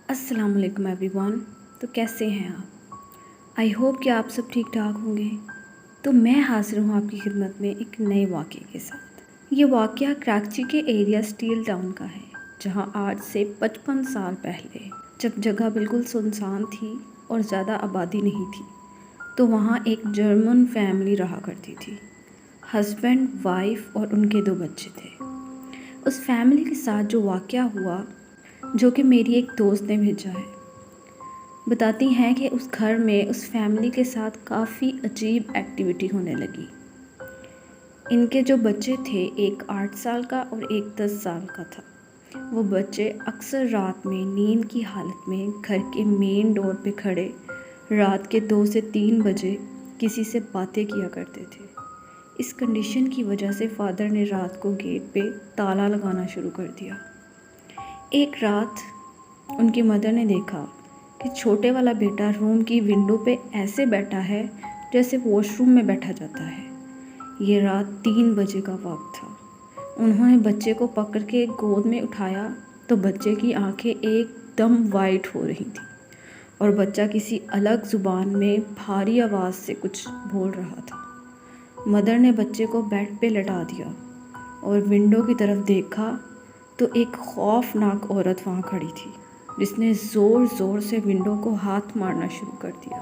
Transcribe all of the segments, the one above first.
अस्सलाम वालेकुम एवरीवन। तो कैसे हैं आप? आई होप कि आप सब ठीक ठाक होंगे। तो मैं हाज़िर हूँ आपकी खिदमत में एक नए वाक़े के साथ। ये वाक़या कराची के एरिया स्टील टाउन का है, जहाँ आज से 55 साल पहले जब जगह बिल्कुल सुनसान थी और ज़्यादा आबादी नहीं थी, तो वहाँ एक जर्मन फैमिली रहा करती थी। हस्बैंड, वाइफ और उनके 2 बच्चे थे। उस फैमिली के साथ जो वाक़या हुआ, जो कि मेरी एक दोस्त ने भेजा है, बताती हैं कि उस घर में उस फैमिली के साथ काफ़ी अजीब एक्टिविटी होने लगी। इनके जो बच्चे थे, एक 8 साल का और एक 10 साल का था। वो बच्चे अक्सर रात में नींद की हालत में घर के मेन डोर पे खड़े रात के 2 से 3 बजे किसी से बातें किया करते थे। इस कंडीशन की वजह से फादर ने रात को गेट पे ताला लगाना शुरू कर दिया। एक रात उनकी मदर ने देखा कि छोटे वाला बेटा रूम की विंडो पे ऐसे बैठा है जैसे वॉशरूम में बैठा जाता है। ये रात 3 बजे का वक्त था। उन्होंने बच्चे को पकड़ के गोद में उठाया तो बच्चे की आंखें एकदम वाइट हो रही थी और बच्चा किसी अलग ज़ुबान में भारी आवाज़ से कुछ बोल रहा था। मदर ने बच्चे को बेड पे लटा दिया और विंडो की तरफ देखा तो एक खौफनाक औरत वहाँ खड़ी थी, जिसने ज़ोर ज़ोर से विंडो को हाथ मारना शुरू कर दिया,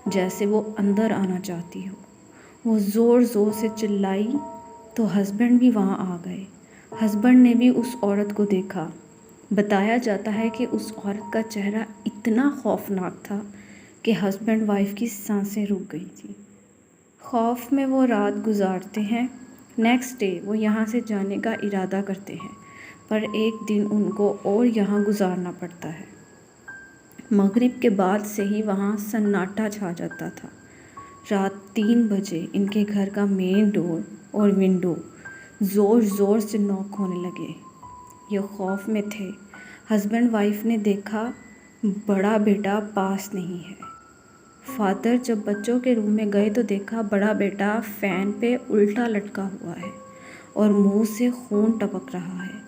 जैसे वो अंदर आना चाहती हो। वो ज़ोर ज़ोर से चिल्लाई तो हस्बैंड भी वहाँ आ गए। हस्बैंड ने भी उस औरत को देखा। बताया जाता है कि उस औरत का चेहरा इतना खौफनाक था कि हस्बैंड वाइफ की सांसें रुक गई थी। खौफ में वो रात गुजारते हैं। नेक्स्ट डे वो यहाँ से जाने का इरादा करते हैं, पर एक दिन उनको और यहाँ गुजारना पड़ता है। मगरिब के बाद से ही वहाँ सन्नाटा छा जाता था। रात 3 बजे इनके घर का मेन डोर और विंडो ज़ोर ज़ोर से नॉक होने लगे। ये खौफ में थे। हस्बैंड वाइफ ने देखा बड़ा बेटा पास नहीं है। फादर जब बच्चों के रूम में गए तो देखा बड़ा बेटा फ़ैन पे उल्टा लटका हुआ है और मुंह से खून टपक रहा है।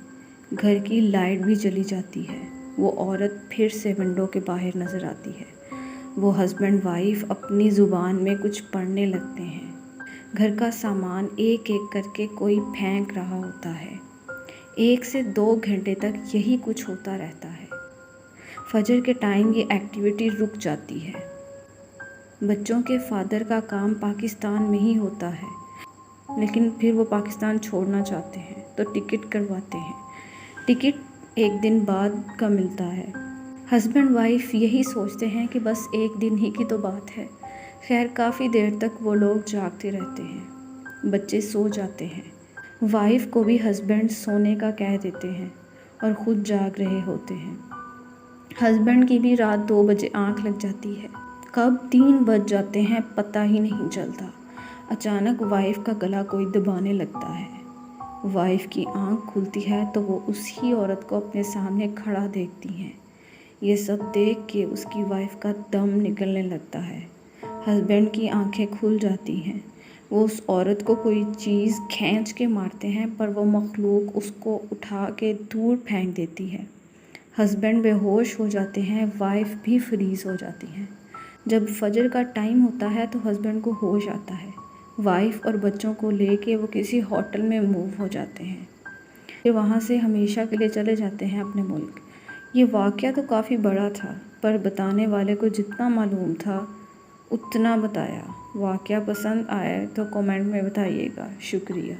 घर की लाइट भी चली जाती है। वो औरत फिर से विंडो के बाहर नज़र आती है। वो हस्बैंड वाइफ अपनी ज़ुबान में कुछ पढ़ने लगते हैं। घर का सामान एक एक करके कोई फेंक रहा होता है। 1 से 2 घंटे तक यही कुछ होता रहता है। फजर के टाइम ये एक्टिविटी रुक जाती है। बच्चों के फादर का काम पाकिस्तान में ही होता है, लेकिन फिर वो पाकिस्तान छोड़ना चाहते हैं तो टिकट करवाते हैं। टिकट एक दिन बाद का मिलता है। हस्बैंड वाइफ यही सोचते हैं कि बस एक दिन ही की तो बात है। खैर काफ़ी देर तक वो लोग जागते रहते हैं। बच्चे सो जाते हैं। वाइफ को भी हस्बैंड सोने का कह देते हैं और ख़ुद जाग रहे होते हैं। हस्बैंड की भी रात 2 बजे आंख लग जाती है। कब 3 बज जाते हैं पता ही नहीं चलता। अचानक वाइफ का गला कोई दबाने लगता है। वाइफ की आंख खुलती है तो वो उसी औरत को अपने सामने खड़ा देखती हैं। ये सब देख के उसकी वाइफ का दम निकलने लगता है। हस्बैंड की आंखें खुल जाती हैं। वो उस औरत को कोई चीज़ खींच के मारते हैं, पर वो मखलूक उसको उठा के दूर फेंक देती है। हस्बैंड बेहोश हो जाते हैं, वाइफ भी फ्रीज़ हो जाती हैं। जब फजर का टाइम होता है तो हस्बैंड को होश आता है। वाइफ और बच्चों को लेके वो किसी होटल में मूव हो जाते हैं। फिर वहाँ से हमेशा के लिए चले जाते हैं अपने मुल्क। ये वाक़या तो काफ़ी बड़ा था, पर बताने वाले को जितना मालूम था उतना बताया। वाक़या पसंद आए तो कमेंट में बताइएगा। शुक्रिया।